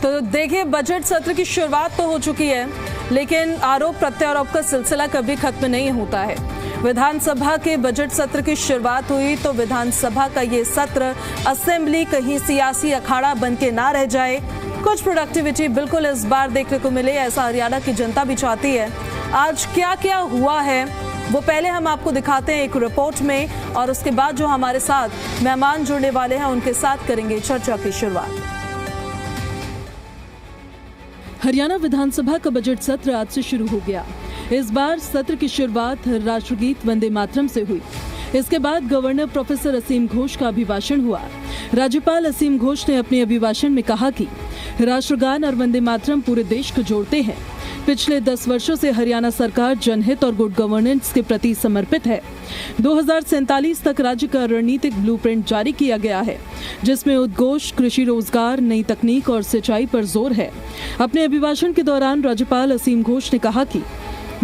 तो देखिए, बजट सत्र की शुरुआत तो हो चुकी है, लेकिन आरोप प्रत्यारोप का सिलसिला कभी खत्म नहीं होता है। विधानसभा के बजट सत्र की शुरुआत हुई तो विधानसभा का ये सत्र असेंबली कहीं सियासी अखाड़ा बन के ना रह जाए, कुछ प्रोडक्टिविटी बिल्कुल इस बार देखने को मिले, ऐसा हरियाणा की जनता भी चाहती है। आज क्या क्या हुआ है वो पहले हम आपको दिखाते हैं एक रिपोर्ट में, और उसके बाद जो हमारे साथ मेहमान जुड़ने वाले हैं उनके साथ करेंगे चर्चा की शुरुआत। हरियाणा विधानसभा का बजट सत्र आज से शुरू हो गया। इस बार सत्र की शुरुआत राष्ट्रगीत वंदे मातरम से हुई। इसके बाद गवर्नर प्रोफेसर असीम घोष का अभिभाषण हुआ। राज्यपाल असीम घोष ने अपने अभिभाषण में कहा कि राष्ट्रगान और वंदे मातरम पूरे देश को जोड़ते हैं। पिछले 10 वर्षों से हरियाणा सरकार जनहित और गुड गवर्नेंस के प्रति समर्पित है। 2047 तक राज्य का रणनीतिक ब्लूप्रिंट जारी किया गया है, जिसमें उद्घोष, कृषि, रोजगार, नई तकनीक और सिंचाई पर जोर है। अपने अभिभाषण के दौरान राज्यपाल असीम घोष ने कहा कि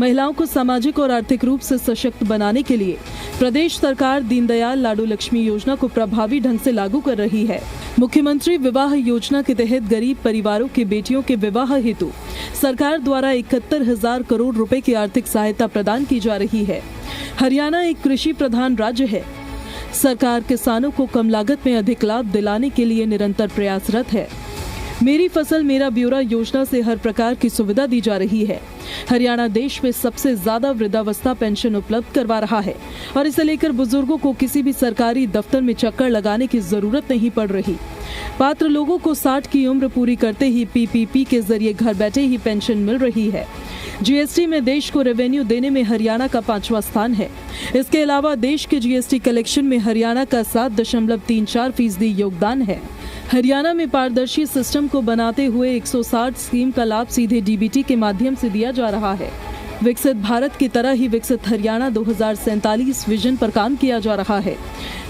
महिलाओं को सामाजिक और आर्थिक रूप से सशक्त बनाने के लिए प्रदेश सरकार दीनदयाल लाडू लक्ष्मी योजना को प्रभावी ढंग से लागू कर रही है। मुख्यमंत्री विवाह योजना के तहत गरीब परिवारों की बेटियों के विवाह हेतु सरकार द्वारा 71,000 करोड़ रुपए की आर्थिक सहायता प्रदान की जा रही है। हरियाणा एक कृषि प्रधान राज्य है। सरकार किसानों को कम लागत में अधिक लाभ दिलाने के लिए निरंतर प्रयासरत है। मेरी फसल मेरा ब्यौरा योजना से हर प्रकार की सुविधा दी जा रही है। हरियाणा देश में सबसे ज्यादा वृद्धावस्था पेंशन उपलब्ध करवा रहा है और इसे लेकर बुजुर्गों को किसी भी सरकारी दफ्तर में चक्कर लगाने की जरूरत नहीं पड़ रही। पात्र लोगों को 60 की उम्र पूरी करते ही पीपीपी के जरिए घर बैठे ही पेंशन मिल रही है। जीएसटी में देश को रेवेन्यू देने में हरियाणा का 5वां स्थान है। इसके अलावा देश के जीएसटी कलेक्शन में हरियाणा का 7.34% योगदान है। हरियाणा में पारदर्शी सिस्टम को बनाते हुए 160 स्कीम का लाभ सीधे डीबीटी के माध्यम से दिया जा रहा है। विकसित भारत की तरह ही विकसित हरियाणा 2047 विजन पर काम किया जा रहा है।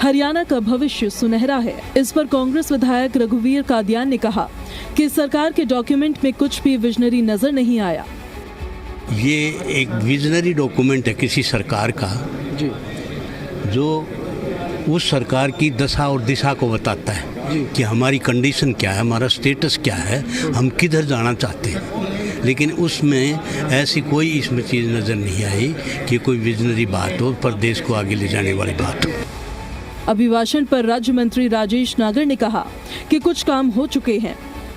हरियाणा का भविष्य सुनहरा है। इस पर कांग्रेस विधायक रघुवीर कादियान ने कहा कि सरकार के डॉक्यूमेंट में कुछ भी विजनरी नजर नहीं आया। ये एक विजनरी डॉक्यूमेंट है किसी सरकार का जी, जो उस सरकार की दशा और दिशा को बताता है कि हमारी कंडीशन क्या है, हमारा स्टेटस क्या है, हम किधर जाना चाहते हैं। लेकिन उसमें ऐसी कोई इसमें चीज़ नज़र नहीं आई कि कोई विजनरी बात हो, प्रदेश को आगे ले जाने वाली बात हो। अभिभाषण पर राज्य मंत्री राजेश नागर ने कहा कि कुछ काम हो चुके हैं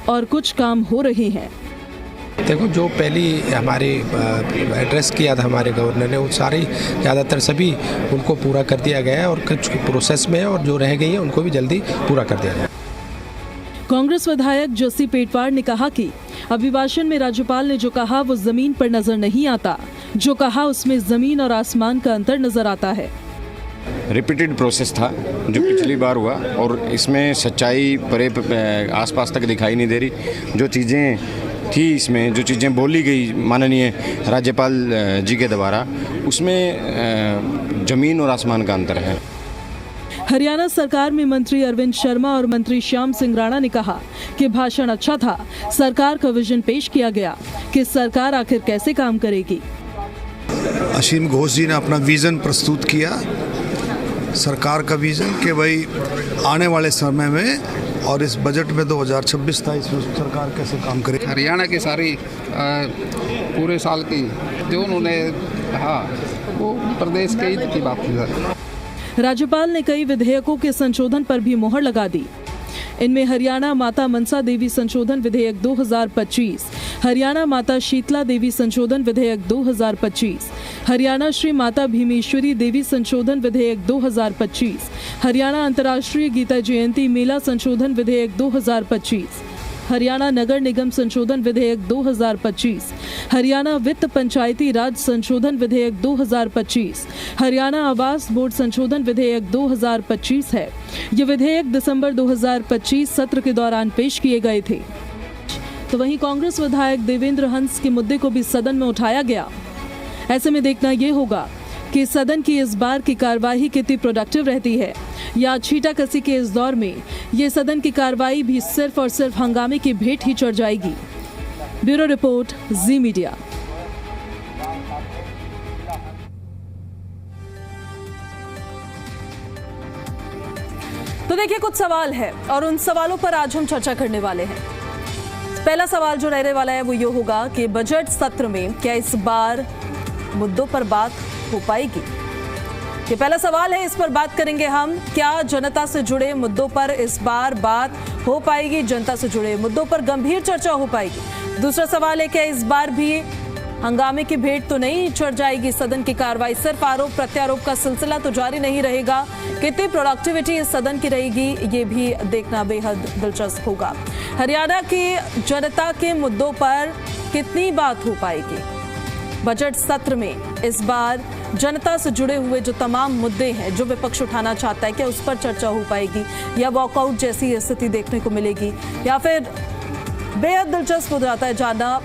और कुछ काम हो रहे हैं। देखो, जो पहली हमारे एड्रेस किया था हमारे गवर्नर ने, वो सारी ज़्यादातर सभी उनको पूरा कर दिया गया है और कुछ प्रोसेस में है और जो रह गई है उनको भी जल्दी पूरा कर दिया जाए। कांग्रेस विधायक जस्सी पेटवार ने कहा कि अभिभाषण में राज्यपाल ने जो कहा वो जमीन पर नजर नहीं आता, जो कहा उसमें जमीन और आसमान का अंतर नजर आता है। रिपीटेड प्रोसेस था जो पिछली बार हुआ और इसमें सच्चाई परे आसपास तक दिखाई नहीं दे रही। जो चीज़ें थी इसमें, जो चीज़ें बोली गई माननीय राज्यपाल जी के द्वारा, उसमें ज़मीन और आसमान का अंतर है। हरियाणा सरकार में मंत्री अरविंद शर्मा और मंत्री श्याम सिंह राणा ने कहा कि भाषण अच्छा था, सरकार का विजन पेश किया गया कि सरकार आखिर कैसे काम करेगी। असीम घोष जी ने अपना विजन प्रस्तुत किया, सरकार का विजन कि भाई आने वाले समय में और इस बजट में 2026-27 में सरकार कैसे काम करे। हरियाणा की सारी पूरे साल की जो उन्होंने कहा वो प्रदेश के हित की बात थी। राज्यपाल ने कई विधेयकों के संशोधन पर भी मोहर लगा दी। इनमें हरियाणा माता मनसा देवी संशोधन विधेयक 2025, हरियाणा माता शीतला देवी संशोधन विधेयक 2025, हरियाणा श्री माता भीमेश्वरी देवी संशोधन विधेयक 2025, हरियाणा अंतर्राष्ट्रीय गीता जयंती मेला संशोधन विधेयक 2025, हरियाणा नगर निगम संशोधन विधेयक 2025, हरियाणा वित्त पंचायती राज संशोधन विधेयक 2025, हरियाणा आवास बोर्ड संशोधन विधेयक 2025 है। ये विधेयक दिसंबर 2025 सत्र के दौरान पेश किए गए थे। तो वहीं कांग्रेस विधायक देवेंद्र हंस के मुद्दे को भी सदन में उठाया गया। ऐसे में देखना ये होगा कि सदन की इस बार की कार्यवाही कितनी प्रोडक्टिव रहती है, या छींटाकसी के इस दौर में ये सदन की कार्रवाई भी सिर्फ और सिर्फ हंगामे की भेंट ही चढ़ जाएगी। ब्यूरो रिपोर्ट, जी मीडिया। तो देखिए, कुछ सवाल है और उन सवालों पर आज हम चर्चा करने वाले हैं। पहला सवाल जो रहने वाला है वो ये होगा कि बजट सत्र में क्या इस बार मुद्दों पर बात हो पाएगी। ये पहला सवाल है, इस पर बात करेंगे हम। क्या जनता से जुड़े मुद्दों पर इस बार बात हो पाएगी, जनता से जुड़े मुद्दों पर गंभीर चर्चा हो पाएगी। दूसरा सवाल है, क्या इस बार भी हंगामे की भेंट तो नहीं चढ़ जाएगी सदन की कार्रवाई, सिर्फ आरोप प्रत्यारोप का सिलसिला तो जारी नहीं रहेगा। कितनी प्रोडक्टिविटी इस सदन की रहेगी, ये भी देखना बेहद दिलचस्प होगा। हरियाणा की जनता के मुद्दों पर कितनी बात हो पाएगी बजट सत्र में, इस बार जनता से जुड़े हुए जो तमाम मुद्दे हैं जो विपक्ष उठाना चाहता है, क्या उस पर चर्चा हो पाएगी या वॉकआउट जैसी स्थिति देखने को मिलेगी, या फिर बेहद दिलचस्प हो जाता है जानना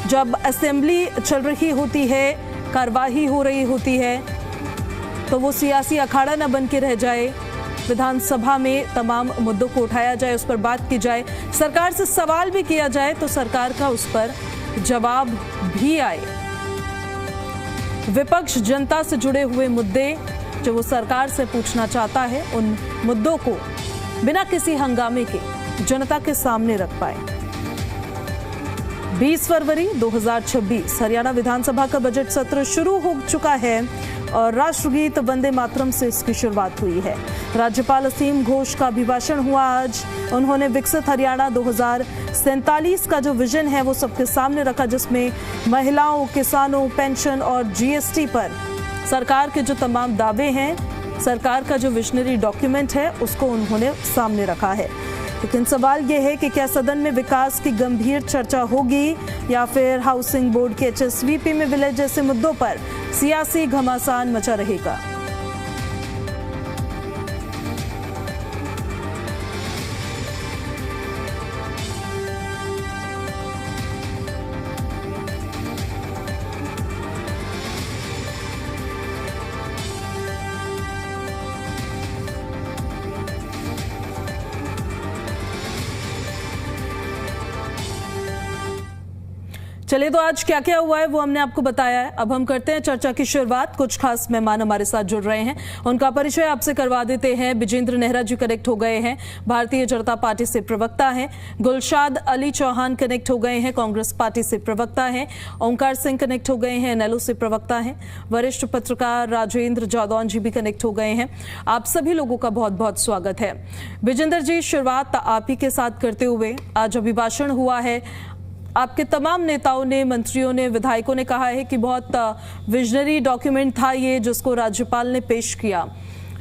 जब असेंबली चल रही होती है, कार्यवाही हो रही होती है, तो वो सियासी अखाड़ा न बन के रह जाए, विधानसभा में तमाम मुद्दों को उठाया जाए, उस पर बात की जाए, सरकार से सवाल भी किया जाए तो सरकार का उस पर जवाब भी आए। विपक्ष जनता से जुड़े हुए मुद्दे जो वो सरकार से पूछना चाहता है, उन मुद्दों को बिना किसी हंगामे के जनता के सामने रख पाए। 20 फरवरी 2026 हरियाणा विधानसभा का बजट सत्र शुरू हो चुका है और राष्ट्रगीत वंदे मातरम से इसकी शुरुआत हुई है। राज्यपाल असीम घोष का अभिभाषण हुआ आज। उन्होंने विकसित हरियाणा 2047 का जो विजन है वो सबके सामने रखा, जिसमें महिलाओं, किसानों, पेंशन और जीएसटी पर सरकार के जो तमाम दावे हैं, सरकार का जो विजनरी डॉक्यूमेंट है उसको उन्होंने सामने रखा है। लेकिन सवाल यह है कि क्या सदन में विकास की गंभीर चर्चा होगी या फिर हाउसिंग बोर्ड के HSVP में विलय जैसे मुद्दों पर सियासी घमासान मचा रहेगा। चलिए, तो आज क्या क्या हुआ है वो हमने आपको बताया है। अब हम करते हैं चर्चा की शुरुआत। कुछ खास मेहमान हमारे साथ जुड़ रहे हैं, उनका परिचय आपसे करवा देते हैं। विजेंद्र नेहरा जी कनेक्ट हो गए हैं, भारतीय जनता पार्टी से प्रवक्ता हैं। गुलशाद अली चौहान कनेक्ट हो गए हैं, कांग्रेस पार्टी से प्रवक्ता हैं। ओंकार सिंह कनेक्ट हो गए हैं, NLO से प्रवक्ता हैं। वरिष्ठ पत्रकार राजेंद्र जादौन जी भी कनेक्ट हो गए हैं। आप सभी लोगों का बहुत बहुत स्वागत है। विजेंद्र जी, शुरुआत आप ही के साथ करते हुए, आज अभिभाषण हुआ है, आपके तमाम नेताओं ने, मंत्रियों ने, विधायकों ने कहा है कि बहुत विजनरी डॉक्यूमेंट था ये जिसको राज्यपाल ने पेश किया,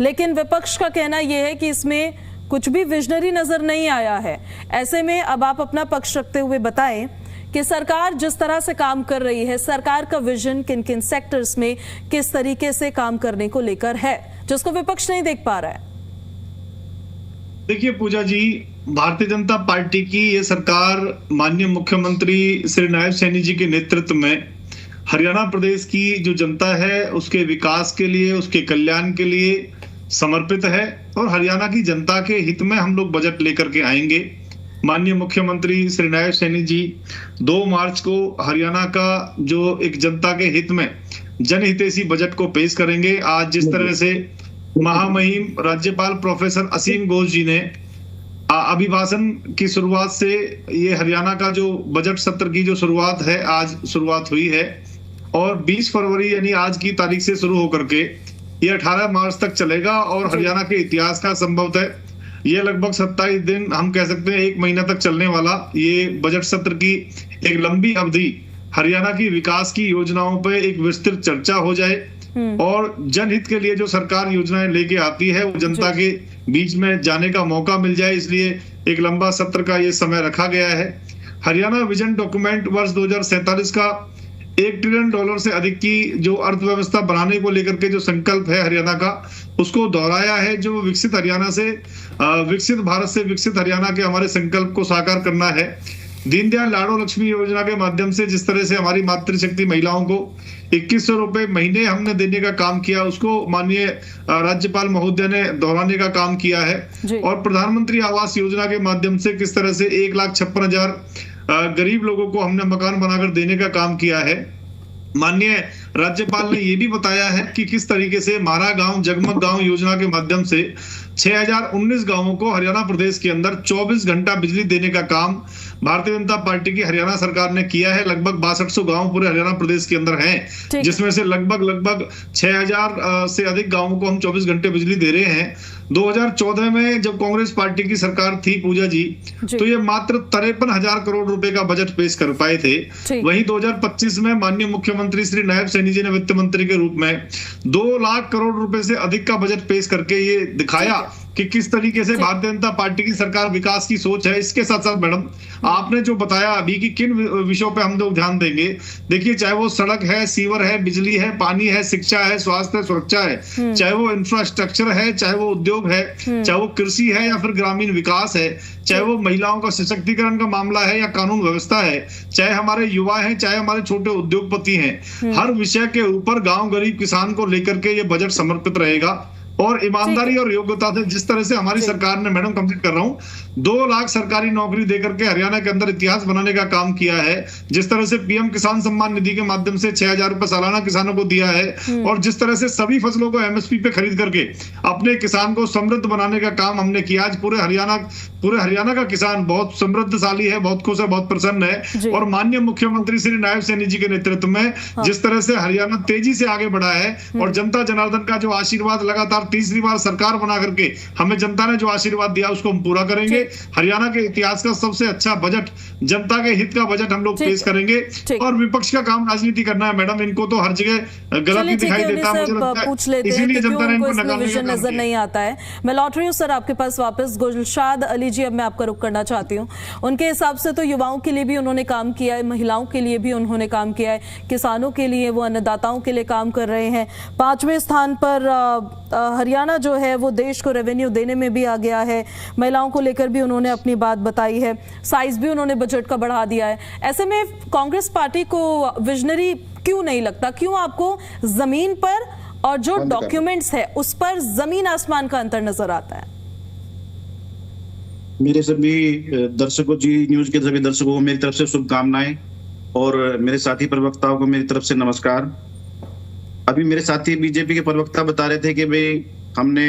लेकिन विपक्ष का कहना यह है कि इसमें कुछ भी विजनरी नजर नहीं आया है। ऐसे में अब आप अपना पक्ष रखते हुए बताएं कि सरकार जिस तरह से काम कर रही है, सरकार का विजन किन किन सेक्टर्स में किस तरीके से काम करने को लेकर है, जिसको विपक्ष नहीं देख पा रहा है। देखिए पूजा जी, भारतीय जनता पार्टी की ये सरकार माननीय मुख्यमंत्री श्री नायब सैनी जी के नेतृत्व में हरियाणा प्रदेश की जो जनता है उसके विकास के लिए, उसके कल्याण के लिए समर्पित है और हरियाणा की जनता के हित में हम लोग बजट लेकर के आएंगे। माननीय मुख्यमंत्री श्री नायब सैनी जी 2 मार्च को हरियाणा का जो एक जनता के हित में जनहितैषी बजट को पेश करेंगे। आज जिस तरह से महामहिम राज्यपाल प्रोफेसर असीम घोष जी ने अभिभाषण की शुरुआत से ये हरियाणा का जो बजट सत्र की जो शुरुआत है, आज शुरुआत हुई है और 20 फरवरी यानी आज की तारीख से शुरू होकर के ये 18 मार्च तक चलेगा और हरियाणा के इतिहास का संभवतः ये लगभग 27 दिन, हम कह सकते हैं 1 महीना तक चलने वाला ये बजट सत्र की एक लंबी अवधि हरियाणा की विकास की योजनाओं पर एक विस्तृत चर्चा हो जाए और जनहित के लिए जो सरकार योजनाएं लेके आती है वो जनता के बीच में जाने का मौका मिल जाए, इसलिए एक लंबा सत्र का ये समय रखा गया है। हरियाणा विजन डॉक्यूमेंट वर्ष 2047 का $1 ट्रिलियन से अधिक की जो अर्थव्यवस्था बनाने को लेकर के जो संकल्प है हरियाणा का, उसको दोहराया है। जो विकसित हरियाणा से विकसित भारत से विकसित हरियाणा के हमारे संकल्प को साकार करना है। दीनदयाल लाडो लक्ष्मी योजना के माध्यम से जिस तरह से हमारी मातृशक्ति महिलाओं को 2100 रुपए महीने हमने देने का काम किया, उसको माननीय राज्यपाल महोदय ने दोहराने का काम किया है। और प्रधानमंत्री आवास योजना के माध्यम से किस तरह से 1,56,000 गरीब लोगों को हमने मकान बनाकर देने का काम किया है। माननीय राज्यपाल ने ये भी बताया है कि किस तरीके से मारा गांव जगमग गांव योजना के माध्यम से 6019 गांवों को हरियाणा प्रदेश के अंदर 24 घंटा बिजली देने का काम भारतीय जनता पार्टी की हरियाणा सरकार ने किया है। लगभग 6200 गांव पूरे हरियाणा प्रदेश के अंदर हैं, जिसमें से लगभग 6000 से अधिक गांवों को हम 24 घंटे बिजली दे रहे हैं। 2014 में जब कांग्रेस पार्टी की सरकार थी पूजा जी, तो ये मात्र 53,000 करोड़ रुपए का बजट पेश कर पाए थे। वहीं 2025 में माननीय मुख्यमंत्री श्री नायब सैनी जी ने वित्त मंत्री के रूप में 2 लाख करोड़ रुपए से अधिक का बजट पेश करके ये दिखाया कि किस तरीके से भारतीय जनता पार्टी की सरकार विकास की सोच है। इसके साथ साथ मैडम आपने जो बताया अभी कि किन विषयों पे हम लोग ध्यान देंगे, देखिए चाहे वो सड़क है, सीवर है, बिजली है, पानी है, शिक्षा है, स्वास्थ्य है, सुरक्षा है, चाहे वो इंफ्रास्ट्रक्चर है, चाहे वो उद्योग है, चाहे वो कृषि है या फिर ग्रामीण विकास है, चाहे वो महिलाओं का सशक्तिकरण का मामला है या कानून व्यवस्था है, चाहे हमारे युवा हैं, चाहे हमारे छोटे उद्योगपति हैं, हर विषय के ऊपर गांव गरीब किसान को लेकर के ये बजट समर्पित रहेगा। और ईमानदारी और योग्यता से जिस तरह से हमारी सरकार ने, मैडम कंप्लीट कर रहा हूं, 2 लाख सरकारी नौकरी देकर के हरियाणा के अंदर इतिहास बनाने का काम किया है। जिस तरह से पीएम किसान सम्मान निधि के माध्यम से 6000 रुपए सालाना किसानों को दिया है, और जिस तरह से सभी फसलों को एमएसपी पे खरीद करके अपने किसान को समृद्ध बनाने का काम हमने किया। आज पूरे हरियाणा का किसान बहुत समृद्धशाली है, बहुत खुश है, बहुत प्रसन्न है। और माननीय मुख्यमंत्री श्री नायब सैनी जी के नेतृत्व में जिस तरह से हरियाणा तेजी से आगे बढ़ा है, और जनता जनार्दन का जो आशीर्वाद लगातार तीसरी बार सरकार बना करके हमें जनता ने जो आशीर्वाद दिया उसको हम पूरा करेंगे। हरियाणा के इतिहास का सबसे अच्छा बजट, जनता के हित का बजट हम लोग पेश करेंगे। और विपक्ष का काम राजनीति करना है मैडम, इनको तो हर जगह गलत ही दिखाई देता है, मुझे लगता है इसीलिए जनता ने इनको विजन नजर नहीं आता है। मैं लौट रही हूँ सर आपके पास वापस। गुलशाद अली जी, अब मैं आपका रुख करना चाहती हूँ। उनके हिसाब से तो युवाओं के लिए भी उन्होंने काम किया है, महिलाओं के लिए भी उन्होंने काम किया है, किसानों के लिए, वो अन्नदाताओं के लिए काम कर रहे हैं। 5वें स्थान पर हरियाणा जो है वो देश को रेवेन्यू देने में भी आ गया है। महिलाओं को लेकर भी उन्होंने अपनी बात बताई है, साइज भी उन्होंने बजट का बढ़ा दिया है। ऐसे में कांग्रेस पार्टी को विजनरी क्यों नहीं लगता? क्यों आपको जमीन पर और जो डॉक्यूमेंट्स है उस पर जमीन आसमान का अंतर नजर आता है? मेरे सभी दर्शकों जी, न्यूज के सभी दर्शकों को मेरी तरफ से शुभकामनाएं, और मेरे साथी प्रवक्ताओं को मेरी तरफ से नमस्कार। अभी मेरे साथी बीजेपी के प्रवक्ता बता रहे थे कि भाई हमने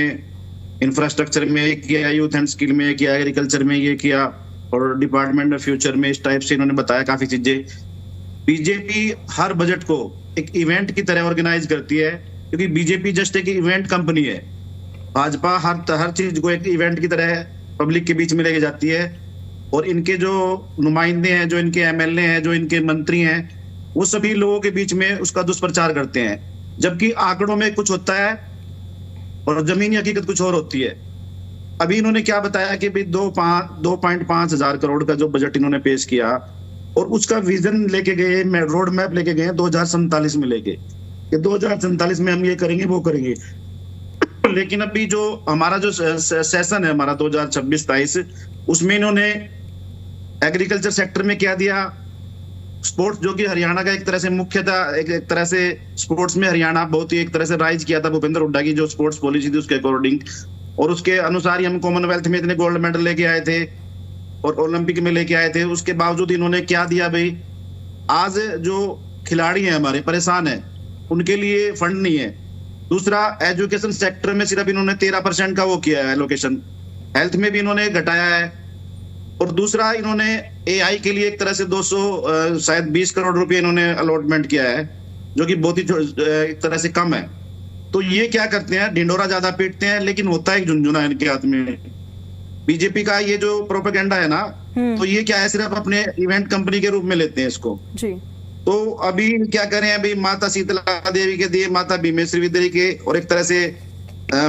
इंफ्रास्ट्रक्चर में ये किया, यूथ एंड स्किल में ये किया, एग्रीकल्चर में ये किया, और डिपार्टमेंट ऑफ फ्यूचर में इस टाइप से इन्होंने बताया काफी चीजें। बीजेपी हर बजट को एक इवेंट की तरह ऑर्गेनाइज करती है, क्योंकि बीजेपी जस्ट एक इवेंट कंपनी है। भाजपा हर चीज को एक इवेंट की तरह पब्लिक के बीच में लेके जाती है, और इनके जो नुमाइंदे हैं, जो इनके एमएलए हैं, जो इनके मंत्री हैं, वो सभी लोगों के बीच में उसका दुष्प्रचार करते हैं, जबकि आंकड़ों में कुछ होता है और जमीनी हकीकत कुछ और होती है। अभी इन्होंने क्या बताया कि भाई 2.5 हजार करोड़ का जो बजट इन्होंने पेश किया, और उसका विजन लेके गए, रोड मैप लेके गए 2047 में लेके, कि 2047 में हम ये करेंगे, वो करेंगे। लेकिन अभी जो हमारा जो सेशन है हमारा 2026-27, उसमें इन्होंने एग्रीकल्चर सेक्टर में क्या दिया, स्पोर्ट्स जो कि हरियाणा का एक तरह से मुख्य था, एक तरह से स्पोर्ट्स में हरियाणा बहुत ही एक तरह से राइज किया था भूपेंद्र हुड्डा की जो स्पोर्ट्स पॉलिसी थी उसके अकॉर्डिंग, और उसके अनुसार ही हम कॉमनवेल्थ में इतने गोल्ड मेडल लेके आए थे और ओलंपिक में लेके आए थे। उसके बावजूद इन्होंने क्या दिया भाई, आज जो खिलाड़ी हैं हमारे परेशान है, उनके लिए फंड नहीं है। दूसरा, एजुकेशन सेक्टर में सिर्फ इन्होंने 13% का वो किया है एलोकेशन, हेल्थ में भी इन्होंने घटाया है। और दूसरा, इन्होंने एआई के लिए एक तरह से 200 शायद 20 करोड़ रुपए इन्होंने अलॉटमेंट किया है, जो कि बहुत ही एक तरह से कम है। तो ये क्या करते हैं, ढिंडोरा ज्यादा पीटते हैं, लेकिन होता है एक झुनझुना इनके हाथ में। बीजेपी का ये जो प्रोपेगेंडा है ना, तो ये क्या है, सिर्फ अपने इवेंट कंपनी के रूप में लेते हैं इसको जी। तो अभी क्या करें, अभी माता शीतला देवी के दिए, माता भीमेश्वरी देवी के, और एक तरह से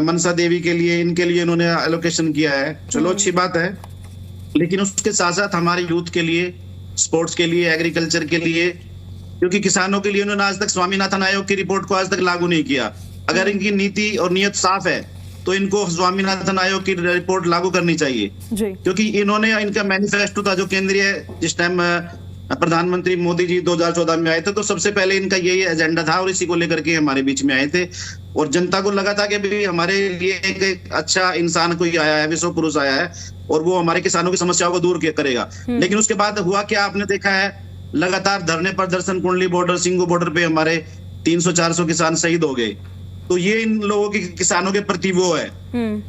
मनसा देवी के लिए, इनके लिए इन्होंने एलोकेशन किया है। चलो अच्छी बात है, लेकिन उसके साथ साथ हमारे यूथ के लिए, स्पोर्ट्स के लिए, एग्रीकल्चर के लिए, क्योंकि किसानों के लिए उन्होंने आज तक स्वामीनाथन आयोग की रिपोर्ट को आज तक लागू नहीं किया। अगर इनकी नीति और नियत साफ है तो इनको स्वामीनाथन आयोग की रिपोर्ट लागू करनी चाहिए, क्योंकि इन्होंने, इनका मैनिफेस्टो था जो केंद्रीय, जिस टाइम प्रधानमंत्री मोदी जी 2014 में आए थे, तो सबसे पहले इनका यही एजेंडा था, और इसी को लेकर के हमारे बीच में आए थे। और जनता को लगा था कि भाई हमारे लिए एक अच्छा इंसान कोई आया है, विश्व पुरुष आया है, और वो हमारे किसानों की समस्याओं को दूर करेगा। लेकिन उसके बाद हुआ क्या, आपने देखा है, लगातार धरने प्रदर्शन, कुंडली बॉर्डर, सिंगू बॉर्डर पे हमारे 300-400 किसान शहीद हो गए। तो ये इन लोगों के किसानों के प्रति वो है।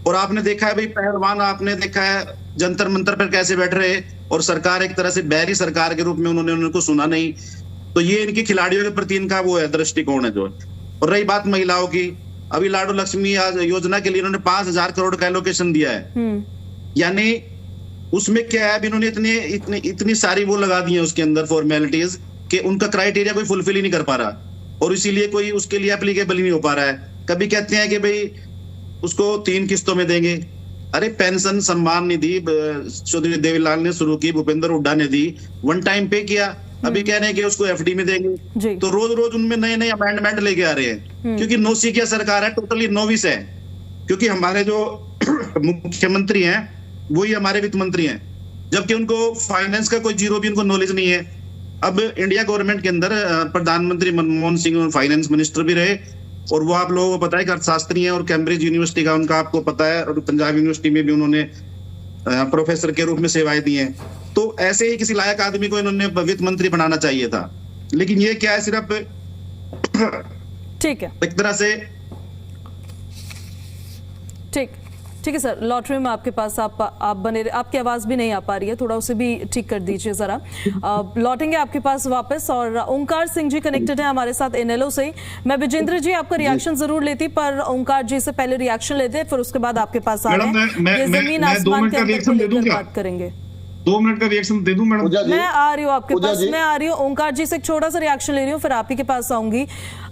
और आपने देखा है भाई पहलवान, आपने देखा है जंतर मंतर पर कैसे बैठ रहे, और सरकार एक तरह से बैरी सरकार के रूप में उन्होंने उनको सुना नहीं। तो ये इनके खिलाड़ियों के प्रति इनका वो है, दृष्टिकोण है जो। और रही बात महिलाओं की, अभी लाडू लक्ष्मी योजना के लिए इन्होंने 5,000 करोड़ का एलोकेशन दिया है, यानी उसमें क्या है, अभी इन्होंने इतनी सारी वो लगा दी है उसके अंदर फॉर्मेलिटीज कि उनका क्राइटेरिया कोई फुलफिल ही नहीं कर पा रहा, और इसीलिए कोई उसके लिए एप्लीकेबल ही नहीं हो पा रहा है। कभी कहते हैं कि भाई उसको 3 किस्तों में देंगे। अरे पेंशन सम्मान निधि चौधरी देवीलाल ने शुरू की, भूपेंद्र हुड्डा ने दी, 1 टाइम पे किया, अभी कह रहे हैं कि उसको एफडी में देंगे। तो रोज रोज उनमें नए नए अमेंडमेंट लेके आ रहे हैं, क्योंकि नौसिखिया सरकार है, टोटली नोविस है। क्योंकि हमारे जो मुख्यमंत्री हैं वही हमारे वित्त मंत्री हैं, जबकि उनको फाइनेंस का कोई जीरो भी उनको नॉलेज नहीं है। अब इंडिया गवर्नमेंट के अंदर प्रधानमंत्री मनमोहन सिंह फाइनेंस मिनिस्टर भी रहे, और वो आप लोगों को पता है कि अर्थशास्त्री हैं, और कैम्ब्रिज यूनिवर्सिटी का उनका आपको पता है, और पंजाब यूनिवर्सिटी में भी उन्होंने प्रोफेसर के रूप में सेवाएं दी हैं। तो ऐसे ही किसी लायक आदमी को इन्होंने वित्त मंत्री बनाना चाहिए था, लेकिन ये क्या है, सिर्फ ठीक है, एक तरह से ठीक है सर, लॉटरी में आपके पास आप बने रहे, आपकी आवाज भी नहीं आ पा रही है, थोड़ा उसे भी ठीक कर दीजिए जरा। लौटेंगे आपके पास वापस, और ओंकार सिंह जी कनेक्टेड है हमारे साथ इनेलो से। मैं विजेंद्र जी आपका रिएक्शन जरूर लेती, पर ओंकार जी से पहले रिएक्शन लेते, फिर उसके बाद आपके पास आ रहे हैं। ये जमीन आसमान के अंतर को लेकर बात करेंगे। 2 मिनट का रिएक्शन दे दूं मैडम? मैं आ रही हूँ आपके पास, मैं आ रही हूँ ओंकार जी से एक छोटा सा रिएक्शन ले रही हूँ, फिर आप ही के पास आऊंगी।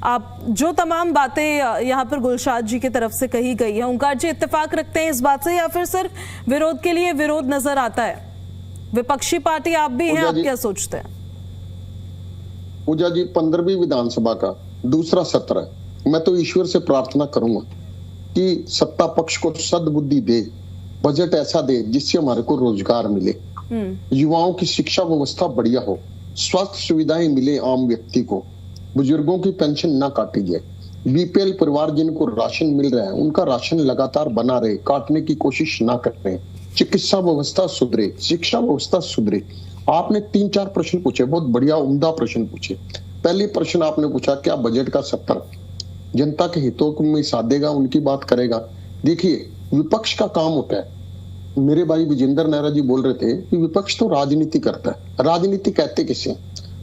आप जो तमाम बातें यहाँ पर गुलशाद जी की तरफ से कही गई है, ओंकार जी इत्तेफाक रखते हैं इस बात से, या फिर सिर्फ विरोध के लिए विरोध नजर आता है? विपक्षी पार्टी आप भी हैं, आप क्या सोचते हैं? पूजा जी, 15वीं विधानसभा का दूसरा सत्र है। मैं तो ईश्वर से प्रार्थना करूंगा कि सत्ता पक्ष को सद्बुद्धि दे, बजट ऐसा दे जिससे हमारे को रोजगार मिले, युवाओं की शिक्षा व्यवस्था बढ़िया हो, स्वास्थ्य सुविधाएं मिले आम व्यक्ति को, बुजुर्गों की पेंशन ना काटी जाए, बीपीएल परिवार जिनको राशन मिल रहा है उनका राशन लगातार बना रहे, काटने की कोशिश ना कर रहे, चिकित्सा व्यवस्था सुधरे, शिक्षा व्यवस्था सुधरे। आपने 3-4 प्रश्न पूछे, बहुत बढ़िया उम्दा प्रश्न पूछे। पहले प्रश्न आपने पूछा क्या बजट का सत्र जनता के हितों में साधेगा, उनकी बात करेगा? देखिए, विपक्ष का काम होता है, मेरे भाई विजेंद्र नेहरा जी बोल रहे थे कि विपक्ष तो राजनीति करता है। राजनीति कहते किसे?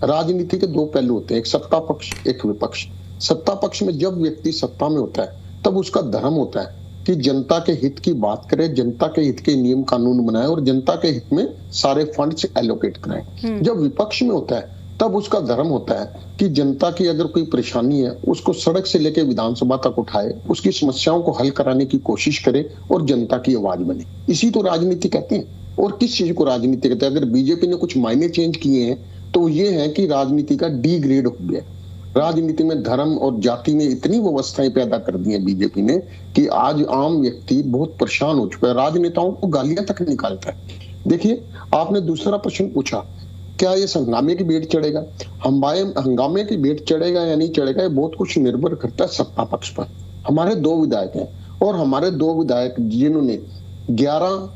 राजनीति के 2 पहलू होते हैं, एक सत्ता पक्ष, एक विपक्ष। सत्ता पक्ष में जब व्यक्ति सत्ता में होता है तब उसका धर्म होता है कि जनता के हित की बात करे, जनता के हित के नियम कानून बनाए और जनता के हित में सारे फंड्स एलोकेट कराएं। जब विपक्ष में होता है तब उसका धर्म होता है कि जनता की अगर कोई परेशानी है उसको सड़क से लेकर विधानसभा तक उठाए, उसकी समस्याओं को हल कराने की कोशिश करे और जनता की आवाज बने। इसी तो राजनीति कहते हैं। और किस चीज को राजनीति कहते हैं? अगर बीजेपी ने कुछ मायने चेंज किए हैं तो ये है कि राजनीति का डिग्रेड हो गया। राजनीति में धर्म और जाति में इतनी व्यवस्थाएं पैदा कर दी है बीजेपी ने कि आज आम व्यक्ति बहुत परेशान हो चुका है, राजनेताओं को गालियां तक निकालता है। देखिए, आपने दूसरा प्रश्न पूछा क्या ये हंगामे की बेट चढ़ेगा? हंगामे की बेट चढ़ेगा या नहीं चढ़ेगा, ये बहुत कुछ निर्भर करता है सत्ता पक्ष पर। हमारे 2 विधायक हैं और हमारे 2 विधायक जिन्होंने 11